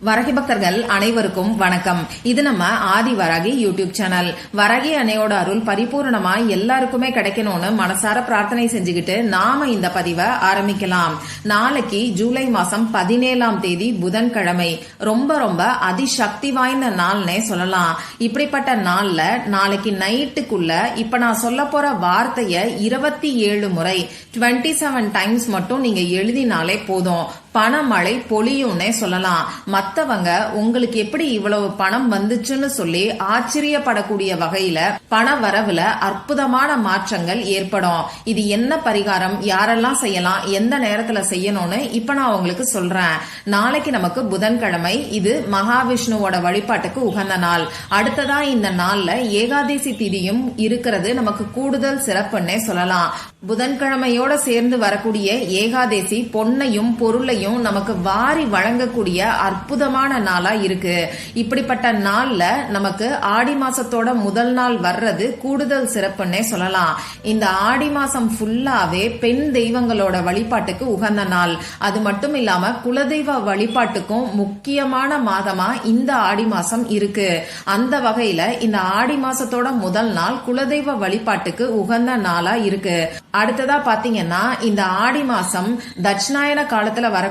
வரகி பக்தர்கள் அனைவருக்கும் வணக்கம். இது நம்ம ஆதி வராகி யூடியூப் சேனல். வரகி அன்னையோட அருள் பரிபூர்ணமா எல்லாருக்குமே கிடைக்கணும்னு மனசார பிரார்த்தனை செஞ்சுக்கிட்டு நாம இந்த பதிவை ஆரம்பிக்கலாம். நாளைக்கு ஜூலை மாசம் 17ஆம் தேதி புதன்கிழமை. ரொம்ப ரொம்ப அதிசக்தி வாய்ந்த நாள்னே சொல்லலாம். இப்படிப்பட்ட நாள்ல நாளைக்கு நைட்டுக்குள்ள இப்ப நான் சொல்ல போற வார்த்தைய 27 முறை 27 டைம்ஸ் மட்டும் நீங்க எழுதினாலே போதும். பணமழை பொழியும்னே சொல்லலாம். மத்தவங்க உங்களுக்கு எப்படி இவ்வளவு பணம் வந்துச்சுன்னு சொல்லி ஆச்சரியப்படக்கூடிய வகையில பண வரவுல அற்புதமான மாற்றங்கள் ஏற்படும். இது என்ன பரிகாரம், யாரெல்லாம் செய்யலாம், எந்த நேரத்துல செய்யணும்னு இப்ப நான் உங்களுக்கு சொல்றேன். நாளைக்கு நமக்கு புதன்கிழமை. இது மகாவிஷ்ணுவோட வழிபாட்டுக்கு உகந்த நாள். அடுத்ததா இந்த நாள்ல ஏகாதசி திதியும் இருக்கிறது நமக்கு கூடுதல் சிறப்புன்னே சொல்லலாம். புதன்கிழமையோட சேர்ந்து வரக்கூடிய ஏகாதசி பொன்னையும் பொருளையும் நமக்கு வாரி வழங்கக்கூடிய அற்புதமான நாளா இருக்கு. இப்படிப்பட்ட நாள்ல நமக்கு ஆடி மாசத்தோட முதல் நாள் வர்றது கூடுதல் சிறப்புன்னே சொல்லலாம். இந்த ஆடி மாசம் ஃபுல்லாவே பெண் தெய்வங்களோட வழிபாட்டுக்கு உகந்த நாள். அது மட்டும் இல்லாம குலதெய்வ வழிபாட்டுக்கும் முக்கியமான மாதமா இந்த ஆடி மாசம் இருக்கு. அந்த வகையில இந்த ஆடி மாசத்தோட முதல் நாள் குலதெய்வ வழிபாட்டுக்கு உகந்த நாளா இருக்கு. அடுத்ததா பாத்தீங்கன்னா இந்த ஆடி மாசம் தட்சிணாயன காலத்துல வரக்கூடிய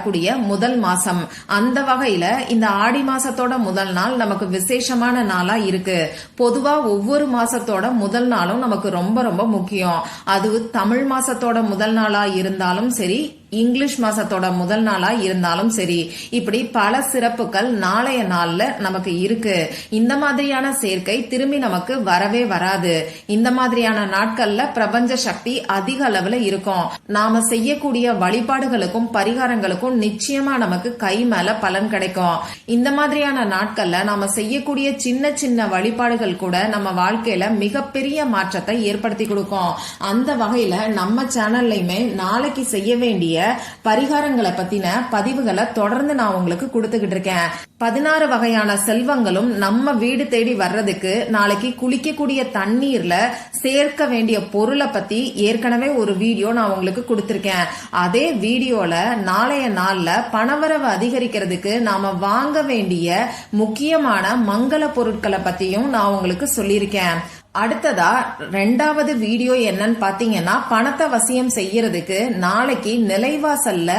முதல் மாசம். அந்த வகையில இந்த ஆடி மாசத்தோட முதல் நாள் நமக்கு விசேஷமான நாளா இருக்கு. பொதுவா ஒவ்வொரு மாசத்தோட முதல் நாளும் நமக்கு ரொம்ப ரொம்ப முக்கியம். அது தமிழ் மாசத்தோட முதல் நாளா இருந்தாலும் சரி, இங்கிலீஷ் மாசத்தோட முதல் நாளா இருந்தாலும் சரி, இப்படி பல சிறப்புகள் நாளைய நாள்ல நமக்கு இருக்கு. இந்த மாதிரியான சேர்க்கை திரும்பி நமக்கு வரவே வராது. இந்த மாதிரியான நாட்கள்ல பிரபஞ்ச சக்தி அதிக அளவுல இருக்கும். நாம செய்யக்கூடிய வழிபாடுகளுக்கும் பரிகாரங்களுக்கும் நிச்சயமா நமக்கு கை மேல பலன் கிடைக்கும். இந்த மாதிரியான நாட்கள்ல நாம செய்யக்கூடிய சின்ன சின்ன வழிபாடுகள் கூட நம்ம வாழ்க்கையில மிகப்பெரிய மாற்றத்தை ஏற்படுத்தி கொடுக்கும். அந்த வகையில நம்ம சேனல்லையுமே நாளைக்கு செய்ய வேண்டிய பரிகாரங்களை பத்தின பதிவுகளை தொடர்ந்து நான் உங்களுக்கு கொடுத்துக்கிட்டு இருக்கேன். 16 வகையான செல்வங்களும் நம்ம வீடு தேடி வர்றதுக்கு நாளைக்கு குளிக்கக்கூடிய தண்ணீர்ல சேர்க்க வேண்டிய பொருளை பத்தி ஏற்கனவே ஒரு வீடியோ நான் உங்களுக்கு கொடுத்திருக்கேன். அதே வீடியோல நாளைய நாள்ல பணவரவு அதிகரிக்கிறதுக்கு நாம வாங்க வேண்டிய முக்கியமான மங்கள பொருட்களை பத்தியும் நான் உங்களுக்கு சொல்லியிருக்கேன். அடுத்ததா 2வது வீடியோ என்னன்னு பாத்தீங்கன்னா, பணத்தை வசியம் செய்யறதுக்கு நாளைக்கு நிலைவாசல்ல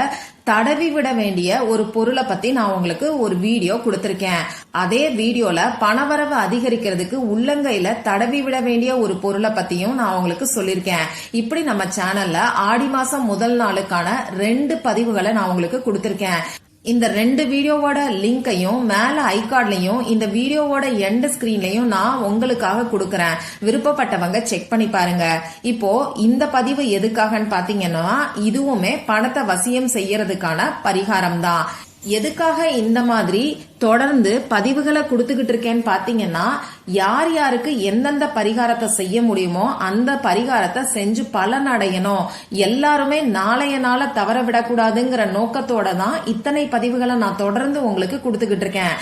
தடவி விட வேண்டிய ஒரு பொருளை பத்தி நான் உங்களுக்கு ஒரு வீடியோ கொடுத்திருக்கேன். அதே வீடியோல பணவரவு அதிகரிக்கிறதுக்கு உள்ளங்கையில தடவி விட வேண்டிய ஒரு பொருளை பத்தியும் நான் உங்களுக்கு சொல்லியிருக்கேன். இப்படி நம்ம சேனல்ல ஆடி மாசம் முதல் நாளுக்கான 2 பதிவுகளை நான் உங்களுக்கு கொடுத்திருக்கேன். இந்த 2 வீடியோவோட லிங்கையும் மேல ஐகார்ட்லயும் இந்த வீடியோவோட எண்ட் ஸ்கிரீன்லயும் நான் உங்களுக்காக கொடுக்கறேன். விருப்பப்பட்டவங்க செக் பண்ணி பாருங்க. இப்போ இந்த பதிவு எதுக்காகன்னு பாத்தீங்கன்னா, இதுவுமே பணத்தை வசியம் செய்யறதுக்கான பரிகாரம் தான். எதுக்காக இந்த மாதிரி தொடர்ந்து பதிவுகளை கொடுத்துக்கிட்டு இருக்கேன்னு பாத்தீங்கன்னா, யார் யாருக்கு எந்தெந்த பரிகாரத்தை செய்ய முடியுமோ அந்த பரிகாரத்தை செஞ்சு பலன் அடையணும், எல்லாருமே நாளைய நாள தவற விடக்கூடாதுங்கிற நோக்கத்தோட தான் இத்தனை பதிவுகளை நான் தொடர்ந்து உங்களுக்கு கொடுத்துக்கிட்டு இருக்கேன்.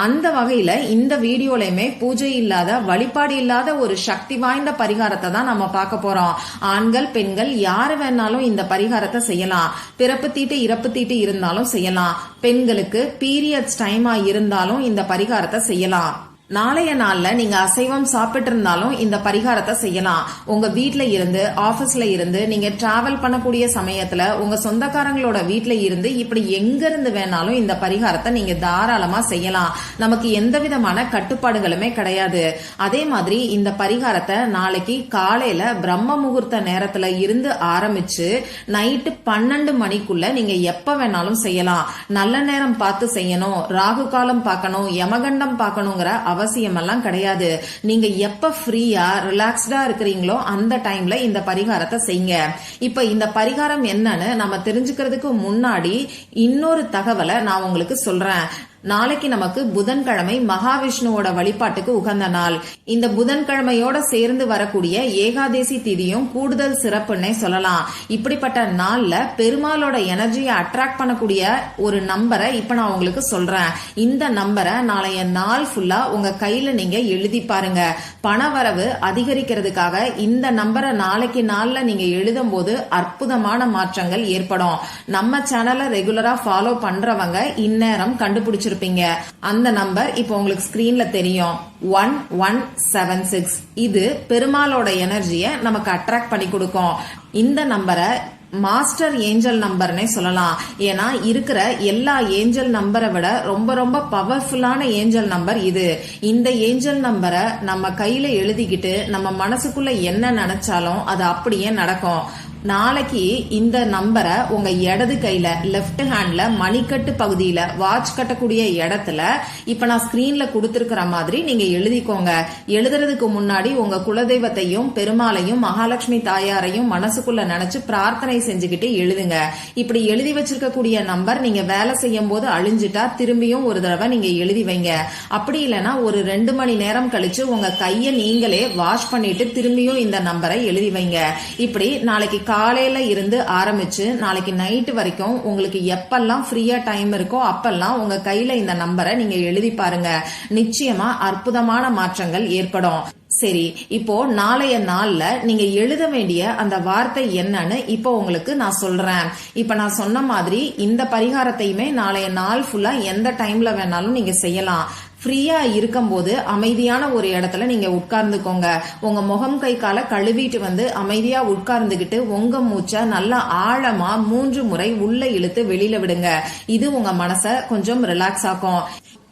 அந்த வகையில இந்த வீடியோலயுமே பூஜை இல்லாத, வழிபாடு இல்லாத ஒரு சக்தி வாய்ந்த பரிகாரத்தை தான் நம்ம பார்க்க போறோம். ஆண்கள் பெண்கள் யாரு வேணாலும் இந்த பரிகாரத்தை செய்யலாம். பிறப்பு தீட்டு இறப்பு தீட்டு இருந்தாலும் செய்யலாம். பெண்களுக்கு பீரியட்ஸ் டைமா இருந்தாலும் இந்த பரிகாரத்தை செய்யலாம். நாளைய நாள்ல நீங்க அசைவம் சாப்பிட்டு இருந்தாலும் இந்த பரிகாரத்தை செய்யலாம். உங்க வீட்ல இருந்து, ஆபீஸ்ல இருந்து, நீங்க டிராவல் பண்ணக்கூடிய சமயத்துல, உங்க சொந்தக்காரங்களோட வீட்ல இருந்து, இப்படி எங்க இருந்து வேணாலும் இந்த பரிகாரத்தை நீங்க தாராளமா செய்யலாம். நமக்கு எந்த விதமான கட்டுப்பாடுகளுமே கிடையாது. அதே மாதிரி இந்த பரிகாரத்தை நாளைக்கு காலையில பிரம்ம முகூர்த்த நேரத்துல இருந்து ஆரம்பிச்சு நைட்டு 12 மணிக்குள்ள நீங்க எப்ப வேணாலும் செய்யலாம். நல்ல நேரம் பார்த்து செய்யணும், ராகு காலம் பார்க்கணும், யமகண்டம் பார்க்கணுங்கிற அவசியம் எல்லாம் கிடையாது. நீங்க எப்ப ஃப்ரீயா ரிலாக்ஸ்டா இருக்கிறீங்களோ அந்த டைம்ல இந்த பரிகாரத்தை செய்யுங்க. இப்ப இந்த பரிகாரம் என்னன்னு நம்ம தெரிஞ்சுக்கிறதுக்கு முன்னாடி இன்னொரு தகவலை நான் உங்களுக்கு சொல்றேன். நாளைக்கு நமக்கு புதன்கிழமை மகாவிஷ்ணுவோட வழிபாட்டுக்கு உகந்த நாள். இந்த புதன்கிழமையோட சேர்ந்து வரக்கூடிய ஏகாதசி திதியும் கூடுதல் சிறப்புன்னே சொல்லலாம். இப்படிப்பட்ட நாள்ல பெருமாளோட எனர்ஜியை அட்ராக்ட் பண்ணக்கூடிய ஒரு நம்பரை இப்ப நான் உங்களுக்கு சொல்றேன். இந்த நம்பரை நாளைய நாள் ஃபுல்லா உங்க கையில நீங்க எழுதி பாருங்க. பணவரவு அதிகரிக்கிறதுக்காக இந்த நம்பரை நாளைக்கு நாள்ல நீங்க எழுதும் போது அற்புதமான மாற்றங்கள் ஏற்படும். நம்ம சேனலை ரெகுலரா ஃபாலோ பண்றவங்க இந்நேரம் கண்டுபிடிச்சிருப்பாங்க. வச்சிருப்பீங்க. அந்த நம்பர் இப்போ உங்களுக்கு ஸ்கிரீன்ல தெரியும், 1176. இது பெருமாளோட எனர்ஜியை நமக்கு அட்ராக்ட் பண்ணி கொடுக்கும். இந்த நம்பரை மாஸ்டர் ஏஞ்சல் நம்பர்னே சொல்லலாம். ஏன்னா இருக்கிற எல்லா ஏஞ்சல் நம்பரை விட ரொம்ப ரொம்ப பவர்ஃபுல்லான ஏஞ்சல் நம்பர் இது. இந்த ஏஞ்சல் நம்பரை நம்ம கையில எழுதிக்கிட்டு நம்ம மனசுக்குள்ள என்ன நினைச்சாலும் அது அப்படியே நடக்கும். நாளைக்கு இந்த நம்பரை உங்க இடது கையில லெப்ட் ஹேண்ட்ல மணிக்கட்டு பகுதியில வாட்ச் கட்டக்கூடிய இடத்துல இப்ப நான் ஸ்கிரீன்ல கொடுத்திருக்கிற மாதிரி நீங்க எழுதிக்கோங்க. எழுதுறதுக்கு முன்னாடி உங்க குலதெய்வத்தையும் பெருமாளையும் மகாலட்சுமி தாயாரையும் மனசுக்குள்ள நினைச்சு பிரார்த்தனை செஞ்சுக்கிட்டு எழுதுங்க. இப்படி எழுதி வச்சிருக்கக்கூடிய நம்பர் நீங்க வேலை செய்யும் போது அழிஞ்சிட்டா திரும்பியும் ஒரு தடவை நீங்க எழுதி வைங்க. அப்படி இல்லைன்னா ஒரு 2 மணி நேரம் கழிச்சு உங்க கையை நீங்களே வாஷ் பண்ணிட்டு திரும்பியும் இந்த நம்பரை எழுதி வைங்க. இப்படி நாளைக்கு காலையில இருந்து ஆரம்பிச்சு நாளைக்கு நைட்டு வரைக்கும் உங்களுக்கு எப்பெல்லாம் ஃப்ரீயா டைம் இருக்கோ அப்பெல்லாம் உங்க கையில இந்த நம்பரை நீங்க எழுதி பாருங்க. நிச்சயமா அற்புதமான மாற்றங்கள் ஏற்படும். சரி, இப்போ நாளைய நாள்ல நீங்க எழுத வேண்டிய அந்த வார்த்தை என்னன்னு இப்போ உங்களுக்கு நான் சொல்றேன். இப்ப நான் சொன்ன மாதிரி இந்த பரிகாரத்தையுமே நாளைய நாள் ஃபுல்லா எந்த டைம்ல வேணாலும் நீங்க செய்யலாம். ஃப்ரீயா இருக்கும்போது அமைதியான ஒரு இடத்துல நீங்க உட்கார்ந்துக்கோங்க. உங்க முகம் கை காலை கழுவிட்டு வந்து அமைதியா உட்கார்ந்துகிட்டு உங்க மூச்சை நல்லா ஆழமா 3 முறை உள்ள இழுத்து வெளியில விடுங்க. இது உங்க மனசை கொஞ்சம் ரிலாக்ஸ் ஆக்கும்.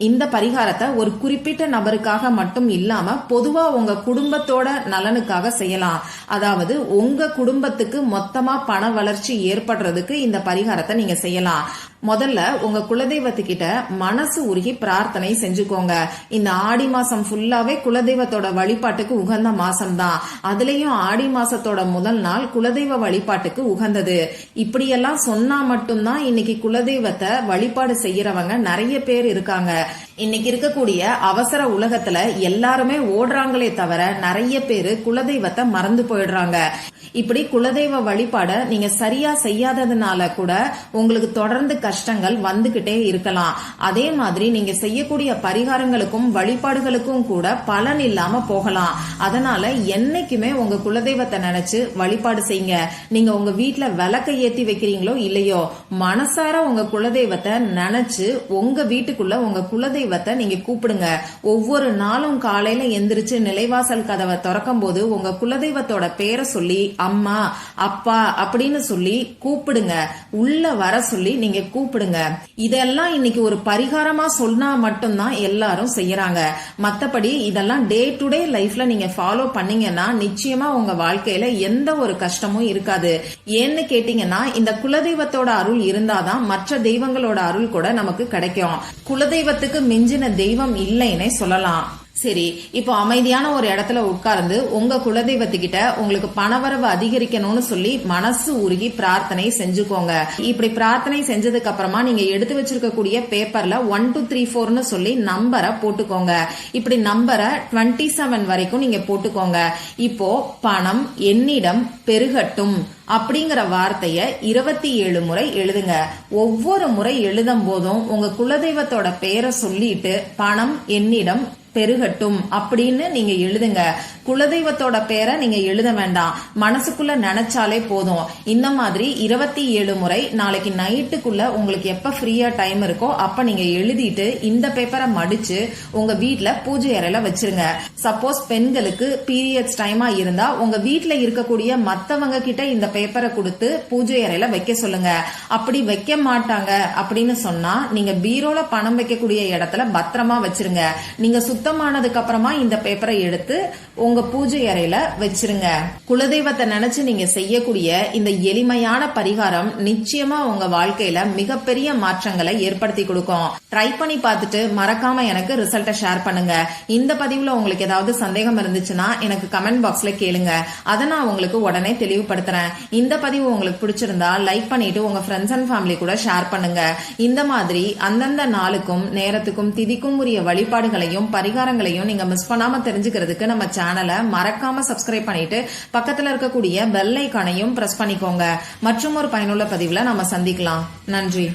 இந்த பரிகாரத்தை ஒரு குறிப்பிட்ட நபருக்காக மட்டும் இல்லாம பொதுவா உங்க குடும்பத்தோட நலனுக்காக செய்யலாம். அதாவது உங்க குடும்பத்துக்கு மொத்தமா பண வளர்ச்சி ஏற்படுறதுக்கு இந்த பரிகாரத்தை நீங்க செய்யலாம். முதல்ல உங்க குலதெய்வத்துக்கிட்ட மனசு உருகி பிரார்த்தனை செஞ்சுக்கோங்க. இந்த ஆடி மாசம் ஃபுல்லாவே குலதெய்வத்தோட வழிபாட்டுக்கு உகந்த மாசம் தான். அதுலயும் ஆடி மாசத்தோட முதல் நாள் குலதெய்வ வழிபாட்டுக்கு உகந்தது. இப்படியெல்லாம் சொன்னா மட்டும்தான் இன்னைக்கு குலதெய்வத்தை வழிபாடு செய்யறவங்க நிறைய பேர் இருக்காங்க. இன்னைக்கு இருக்கக்கூடிய அவசர உலகத்துல எல்லாருமே ஓடுறாங்களே தவிர நிறைய பேரு குலதெய்வத்தை மறந்து போயிடுறாங்க. இப்படி குலதெய்வ வழிபாட நீங்க சரியா செய்யாததுனால கூட உங்களுக்கு தொடர்ந்து கஷ்டங்கள் வந்துகிட்டே இருக்கலாம். அதே மாதிரி நீங்க செய்யக்கூடிய பரிகாரங்களுக்கும் வழிபாடுகளுக்கும் கூட பலன் இல்லாம போகலாம். அதனால என்னைக்குமே உங்க குலதெய்வத்தை நினைச்சு வழிபாடு செய்யுங்க. நீங்க உங்க வீட்டுல விளக்க ஏத்தி வைக்கிறீங்களோ இல்லையோ, மனசார உங்க குலதெய்வத்தை நினைச்சு உங்க வீட்டுக்குள்ள உங்க குலதெய்வத்தை நீங்க கூப்பிடுங்க. ஒவ்வொரு நாளும் காலையில எந்திரிச்சு நிலைவாசல் கதவை திறக்கும் போது உங்க குலதெய்வத்தோட பேரை சொல்லி அம்மா அப்பா அப்படின்னு சொல்லி கூப்பிடுங்க. உள்ள வர சொல்லி நீங்க கூப்பிடுங்க. இதெல்லாம் இன்னைக்கு ஒரு பரிகாரமா சொன்னா மட்டும்தான் எல்லாரும் செய்யறாங்க. மத்தபடி இதெல்லாம் டே டு டே லைஃப்ல நீங்க ஃபாலோ பண்ணீங்கன்னா நிச்சயமா உங்க வாழ்க்கையில எந்த ஒரு கஷ்டமும் இருக்காது. ஏன்னு கேட்டீங்கன்னா இந்த குலதெய்வத்தோட அருள் இருந்தாதான் மற்ற தெய்வங்களோட அருள் கூட நமக்கு கிடைக்கும். குலதெய்வத்துக்கு மிஞ்சின தெய்வம் இல்லைன்னே சொல்லலாம். சரி, இப்போ அமைதியான ஒரு இடத்துல உட்கார்ந்து உங்க குலதெய்வத்துக்கிட்ட உங்களுக்கு பணவரவு அதிகரிக்கணும்னு சொல்லி மனசு உருகி பிரார்த்தனை செஞ்சுக்கோங்க. இப்படி பிரார்த்தனை செஞ்சதுக்கு அப்புறமா நீங்க எடுத்து வச்சிருக்கக்கூடிய பேப்பர்ல 1 2 3 4ன்னு சொல்லி நம்பரை போட்டுக்கோங்க. இப்படி நம்பரை 27 வரைக்கும் நீங்க போட்டுக்கோங்க. இப்போ பணம் என்னிடம் பெருகட்டும் அப்படிங்கிற வார்த்தைய 27 முறை எழுதுங்க. ஒவ்வொரு முறை எழுதும் போதும் உங்க குலதெய்வத்தோட பெயரை சொல்லிட்டு பணம் என்னிடம் பெருகட்டும் அப்படின்னு நீங்க எழுதுங்க. குலதெய்வத்தோட பேரை நீங்க எழுத வேண்டாம், மனசுக்குள்ள நினைச்சாலே போதும். இந்த மாதிரி 27 முறை நாளைக்கு நைட்டுக்குள்ள உங்களுக்கு எப்ப ஃப்ரீயா டைம் இருக்கோ அப்ப நீங்க எழுதிட்டு இந்த பேப்பரை மடிச்சு உங்க வீட்டுல பூஜை அறையில வச்சிருங்க. சப்போஸ் பெண்களுக்கு பீரியட்ஸ் டைமா இருந்தா உங்க வீட்டுல இருக்கக்கூடிய மத்தவங்க கிட்ட இந்த பேப்பரை கொடுத்து பூஜை அறையில வைக்க சொல்லுங்க. அப்படி வைக்க மாட்டாங்க அப்படின்னு சொன்னா நீங்க பீரோல பணம் வைக்கக்கூடிய இடத்துல பத்திரமா வச்சிருங்க. நீங்க சுத்தமானதுக்கு அப்புறமா இந்த பேப்பரை எடுத்து உங்க பூஜை அறையில வச்சிருங்க. குலதெய்வத்தை நினைச்சு நீங்க செய்யக்கூடிய இந்த எளிமையான பரிகாரம் நிச்சயமா உங்க வாழ்க்கையில மிகப்பெரிய மாற்றங்களை ஏற்படுத்தி கொடுக்கும். ட்ரை பண்ணி பார்த்துட்டு மறக்காம எனக்கு ரிசல்ட்டை ஷேர் பண்ணுங்க. இந்த பதிவுல உங்களுக்கு ஏதாவது சந்தேகம் இருந்துச்சுன்னா எனக்கு கமெண்ட் பாக்ஸ்ல கேளுங்க. அதை நான் உங்களுக்கு உடனே தெளிவுபடுத்துறேன். இந்த பதிவு உங்களுக்கு பிடிச்சிருந்தா லைக் பண்ணிட்டு உங்க ஃப்ரெண்ட்ஸ் அண்ட் ஃபேமிலி கூட ஷேர் பண்ணுங்க. இந்த மாதிரி அந்தந்த நாளுக்கும் நேரத்துக்கும் திதிக்கும் உரிய வழிபாடுகளையும் பரிகாரங்களையும் நீங்க மிஸ் பண்ணாம தெரிஞ்சுக்கிறதுக்கு நம்ம சேனலை மறக்காம சப்ஸ்கிரைப் பண்ணிட்டு பக்கத்துல இருக்கக்கூடிய பெல் ஐகானையும் பிரஸ் பண்ணிக்கோங்க. மற்றும் ஒரு பயனுள்ள பதிவுல நம்ம சந்திக்கலாம். நன்றி.